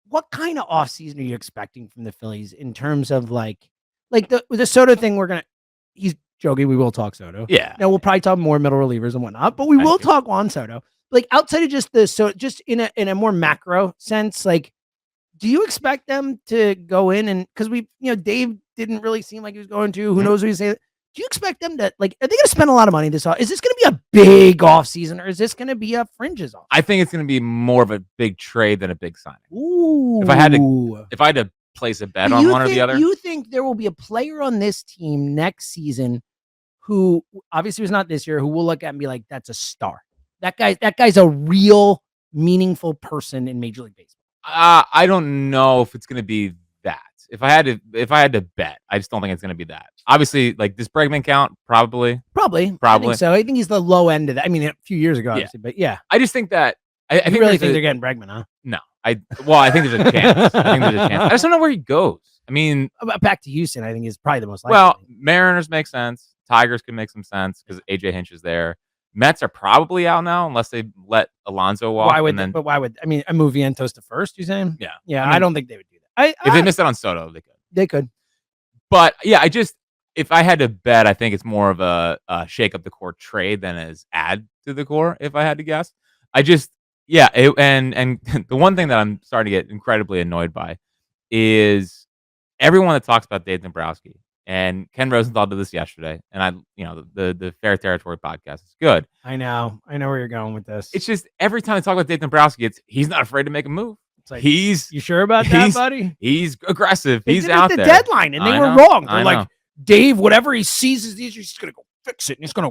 what kind of offseason are you expecting from the Phillies in terms of like the Soto thing? He's joking. We will talk Soto. Yeah. Now we'll probably talk more middle relievers and whatnot, but we will talk Juan Soto. Like outside of just in a more macro sense, like, do you expect them to go in and because Dave didn't really seem like he was going to. Who knows what he's saying? Do you expect them to are they going to spend a lot of money this off? Is this going to be a big offseason or is this going to be a fringes off? I think it's going to be more of a big trade than a big signing. Ooh. If I had to place a bet on one or the other. You think there will be a player on this team next season who obviously was not this year, who will look at and be like, that's a star. That guy's a real meaningful person in Major League Baseball. I don't know if it's going to be that. If I had to bet, I just don't think it's going to be that. Obviously, like this Bregman count, probably. I think so. I think he's the low end of that. I mean, a few years ago, obviously, but yeah. I just think that I think they're getting Bregman, huh? No, I think there's a chance. I just don't know where he goes. I mean, back to Houston, I think is probably the most likely. Well, Mariners make sense. Tigers can make some sense because AJ Hinch is there. Mets are probably out now unless they let Alonso walk. Why would I move Vientos to first? You saying? Yeah. I don't think they would do that. If they missed out on Soto, they could. They could. But yeah, if I had to bet, I think it's more of a shake up the core trade than as add to the core. If I had to guess, and the one thing that I'm starting to get incredibly annoyed by is everyone that talks about Dave Dombrowski. And Ken Rosenthal did this yesterday, and the Fair Territory podcast is good. I know where you're going with this. It's just every time I talk about Dave Dombrowski, he's not afraid to make a move. It's like, you sure about that, buddy? He's aggressive. He's did out the there. Deadline, and they were wrong. They're like, Dave, whatever he sees is he's just gonna go fix it, and he's gonna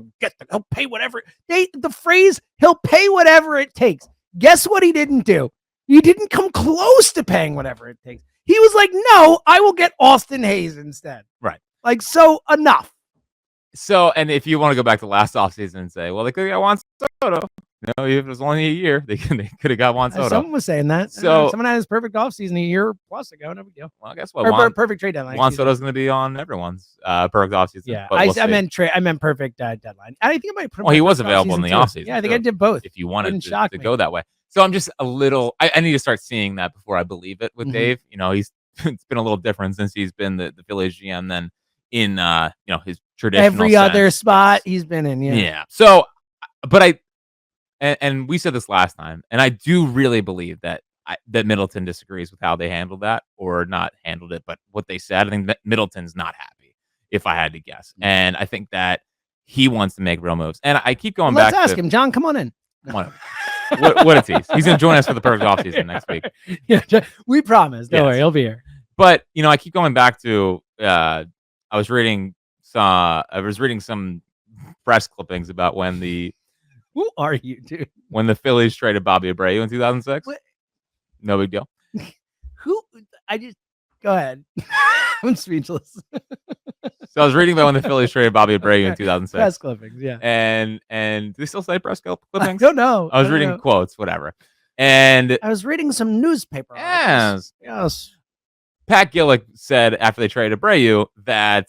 he'll pay whatever. The phrase he'll pay whatever it takes. Guess what he didn't do? He didn't come close to paying whatever it takes. He was like, no, I will get Austin Hayes instead. Right. Like, so enough. So, and if you want to go back to last offseason and say, well, they could have got Juan Soto. If it was only a year, they could have got Juan Soto. Someone was saying that. So someone had his perfect offseason a year plus ago. No big deal. Well, guess what? Perfect trade deadline. Juan Soto's going to be on everyone's perfect offseason. Yeah, I meant perfect deadline. I think it might. Well, he was available in the offseason. Yeah, I think I did both. If you wanted to go that way, so I'm just a little. I need to start seeing that before I believe it with Dave. It's been a little different since he's been the Phillies GM than in his traditional every other spot he's been in. Yeah. So, but and we said this last time, and I do really believe that Middleton disagrees with how they handled that or not handled it, but what they said. I think that Middleton's not happy, if I had to guess, and I think that he wants to make real moves. And I keep going back. Let's ask him, John. Come on in. Come on. What a tease. He's going to join us for the perfect offseason next week. Yeah, we promise. Don't worry, he'll be here. But I keep going back to I was reading some press clippings about when the who are you, dude? When the Phillies traded Bobby Abreu in 2006. What? No big deal. Go ahead. I'm speechless. So I was reading about when the Phillies traded Bobby Abreu in 2006. Press clippings, yeah. And do they still say press clippings? I don't know. I was reading quotes, whatever. And I was reading some newspaper articles. Yes. Pat Gillick said after they traded Abreu that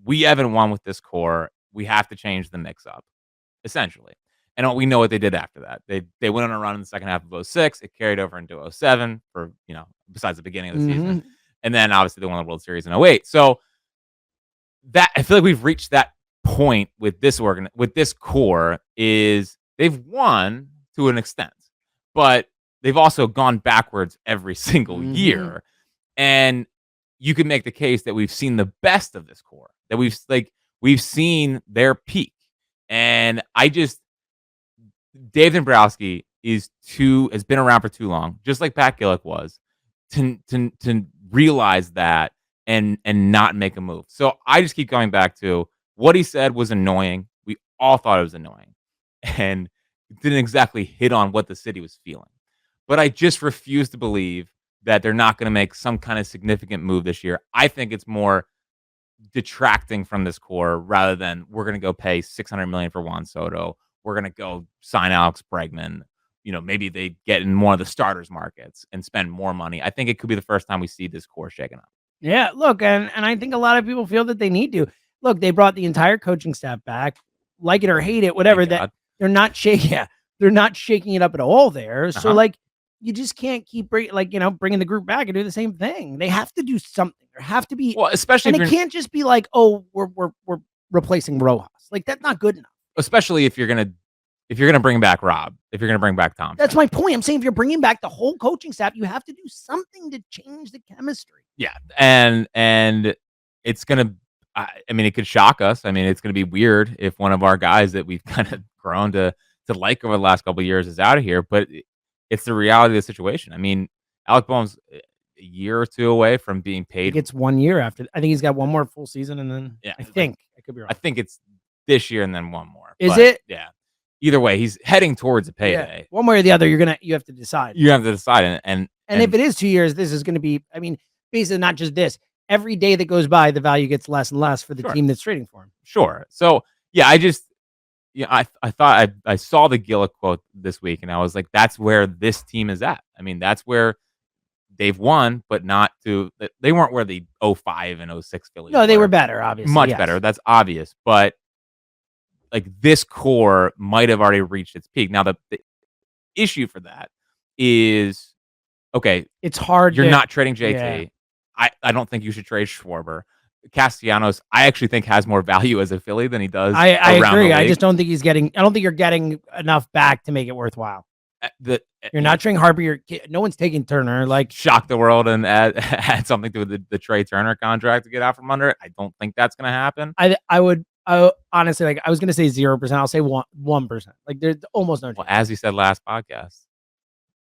we haven't won with this core. We have to change the mix up, essentially. And we know what they did after that. They went on a run in the second half of 2006. It carried over into 2007 for, besides the beginning of the season. And then obviously they won the World Series in 2008. So that I feel like we've reached that point with this core is they've won to an extent, but they've also gone backwards every single year. And you can make the case that we've seen the best of this core, that we've seen their peak. And Dave Dombrowski has been around for too long, just like Pat Gillick was, to realize that and not make a move. So I just keep going back to what he said was annoying. We all thought it was annoying and didn't exactly hit on what the city was feeling. But I just refuse to believe that they're not going to make some kind of significant move this year. I think it's more detracting from this core rather than we're going to go pay $600 million for Juan Soto. We're going to go sign Alex Bregman. Maybe they get in more of the starters markets and spend more money. I think it could be the first time we see this core shaken up. Yeah, look, and I think a lot of people feel that they need to. Look, they brought the entire coaching staff back, like it or hate it, whatever. That they're not shaking it up at all there. So you just can't keep bringing the group back and do the same thing. They have to do something. There have to be, especially, and it can't just be like, oh, we're replacing Rojas. Like that's not good enough. Especially if you're gonna bring back Rob, if you're gonna bring back Tom. That's my point. I'm saying if you're bringing back the whole coaching staff, you have to do something to change the chemistry. Yeah, and it's gonna. I mean, it could shock us. I mean, it's gonna be weird if one of our guys that we've kind of grown to like over the last couple of years is out of here. But it's the reality of the situation. I mean, Alec Boehm's a year or two away from being paid. It's 1 year after. I think he's got one more full season, and then I think I could be wrong. I think it's this year and then one more. Is it? Yeah. Either way, he's heading towards a payday. Yeah. One way or the other, you have to decide. You have to decide, and if it is 2 years, this is going to be. I mean, basically, not just this. Every day that goes by, the value gets less and less for the team that's trading for him. Sure. So yeah, I thought I saw the Gillick quote this week, and I was like, that's where this team is at. I mean, that's where they've won, but not to. They weren't where the 05 and 06 Phillies. No, they were better, obviously, much better. That's obvious, but like this core might have already reached its peak. Now the issue for that is, okay, it's hard. You're not trading JT. Yeah. I don't think you should trade Schwarber. Castellanos, I actually think has more value as a Philly than he does. I agree. I just don't think I don't think you're getting enough back to make it worthwhile. You're not trading Harper. No one's taking Turner. Like shock the world and add something to the Trey Turner contract to get out from under it. I don't think that's going to happen. I would honestly, like I was going to say 0%. I'll say 1%. Like there's almost no chance. Well, as you said last podcast,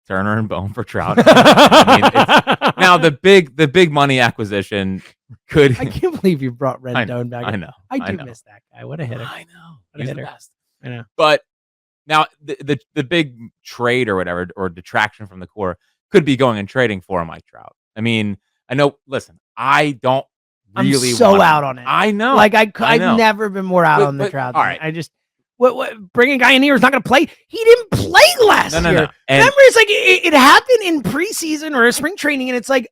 Turner and Bohm for Trout. I mean, now the big money acquisition could. I can't believe you brought Rendon back. I know. I do miss that guy. What a hitter! I know. He's the best. I know. But now the big trade or whatever or detraction from the core could be going and trading for Mike Trout. I mean, I know. Listen, I don't really. I'm so out on it. I know. Like I've never been more out on the Trout. All right. I just. What bringing a guy in here who's not going to play? He didn't play last year. No. Remember, it's like it happened in preseason or a spring training, and it's like,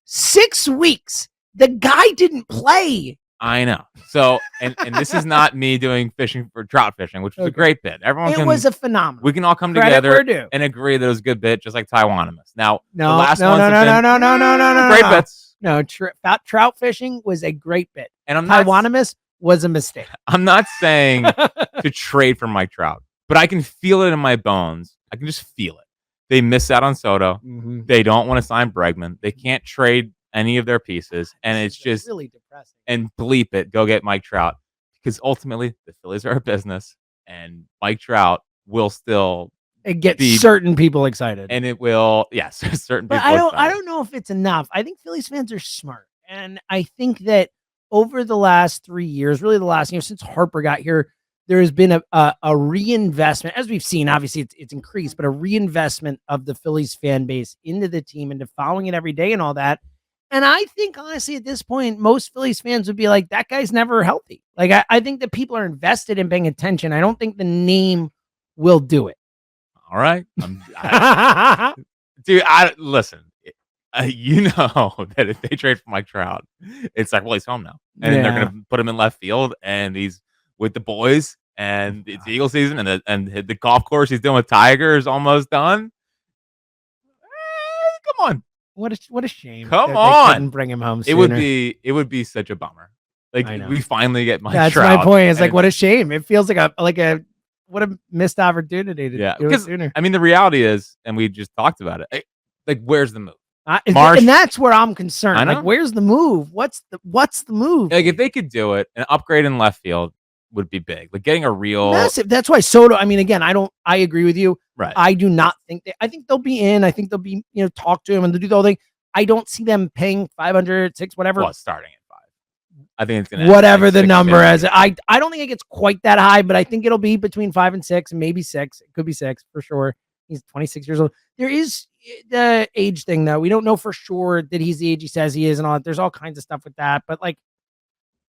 6 weeks. The guy didn't play. I know. So, and this is not me doing trout fishing, which was a great bit. It was a phenomenal. We can all come together and agree that it was a good bit, just like Taiwanimous. Now, the last no, great bits. No, trout fishing was a great bit. And I'm Taiwanimous was a mistake. I'm not saying to trade for Mike Trout, but I can feel it in my bones. I can just feel it. They miss out on Soto. Mm-hmm. They don't want to sign Bregman. They can't trade any of their pieces, and it's just really depressing. And bleep it, go get Mike Trout, because ultimately the Phillies are a business, and Mike Trout will still get certain people excited, and it will, yes, certain people. But I don't know if it's enough. I think Phillies fans are smart, and I think that over the last 3 years, really the last since Harper got here, there has been a reinvestment, as we've seen. Obviously, it's increased, but a reinvestment of the Phillies fan base into the team, into following it every day, and all that. And I think, honestly, at this point, most Phillies fans would be like, that guy's never healthy. Like, I think that people are invested in paying attention. I don't think the name will do it. All right. Dude, listen, you know that if they trade for Mike Trout, it's like, well, he's home now. And then they're going to put him in left field, and he's with the boys, and it's Eagle season, and the golf course he's doing with Tiger is almost done. Come on. What a shame! Come on, they couldn't bring him home sooner. It would be such a bummer. Like we finally get Mike Trout. That's my point. It's like what a shame. It feels like what a missed opportunity to do it sooner. I mean, the reality is, and we just talked about it. Like, where's the move? And that's where I'm concerned. Like, where's the move? What's the move? Like, if they could do it, an upgrade in left field would be big. Like getting a real massive. That's why Soto. I mean, again, I agree with you. Right. I do not think I think they'll be in. I think they'll be, talk to him and they'll do the whole thing. I don't see them paying 500, 600, whatever. Well, starting at 5. I think it's gonna whatever the number is. I don't think it gets quite that high, but I think it'll be between 5 and 6, and maybe 6. It could be 6 for sure. He's 26 years old. There is the age thing though. We don't know for sure that he's the age he says he is and all that. There's all kinds of stuff with that, but like,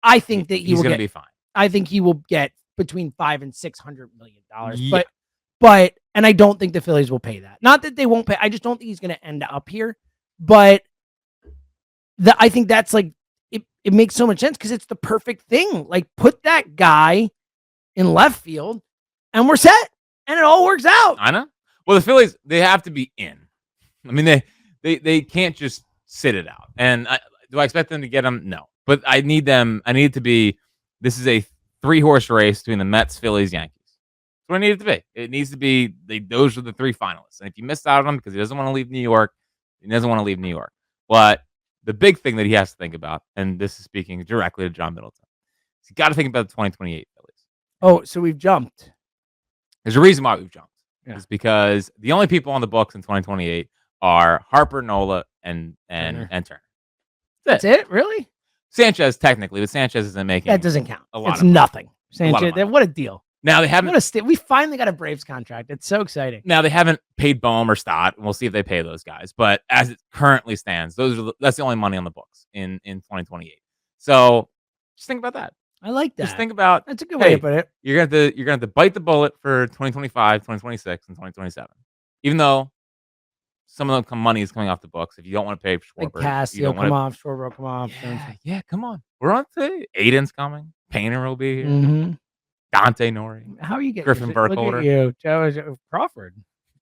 I think that he's going to be fine. I think he will get between $500 and $600 million. Yeah. But and I don't think the Phillies will pay that. Not that they won't pay. I just don't think he's going to end up here. But I think that's like it makes so much sense because it's the perfect thing. Like put that guy in left field, and we're set, and it all works out. I know. Well, the Phillies, they have to be in. I mean, they can't just sit it out. And do I expect them to get them? No. But I need them. I need it to be. This is a 3-horse race between the Mets, Phillies, Yankees. That's what I need it to be. It needs to be. Those are the 3 finalists. And if you missed out on them because he doesn't want to leave New York, he doesn't want to leave New York. But the big thing that he has to think about, and this is speaking directly to John Middleton, is you got to think about the 2028 Phillies. Oh, so we've jumped. There's a reason why we've jumped. Yeah. It's because the only people on the books in 2028 are Harper, Nola, and Turner. That's it? Really? Sanchez, technically, but Sanchez isn't making that doesn't count. A lot it's of nothing. money. Sanchez, what a deal. Now they haven't. We finally got a Braves contract. It's so exciting. Now they haven't paid Bohm or Stott, and we'll see if they pay those guys. But as it currently stands, that's the only money on the books in 2028. So just think about that. I like that. Just think about that's a good way to put it. You're gonna have to bite the bullet for 2025, 2026, and 2027. Even though some of the money is coming off the books, if you don't want to pay for Schwarber, like Casio, come off, Schwarber, come off. Yeah, come on. We're on today. Aiden's coming. Painter will be here. Mm-hmm. Dante Nori. How are you getting Griffin Burkholder? Look at you, Joe Crawford.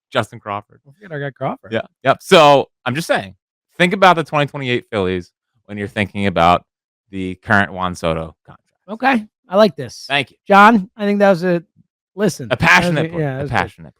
Justin Crawford. Don't forget I got Crawford. Yeah. Yep. So I'm just saying, think about the 2028 Phillies when you're thinking about the current Juan Soto contract. Okay. I like this. Thank you. John, I think that was a passionate play. Yeah, a passionate play.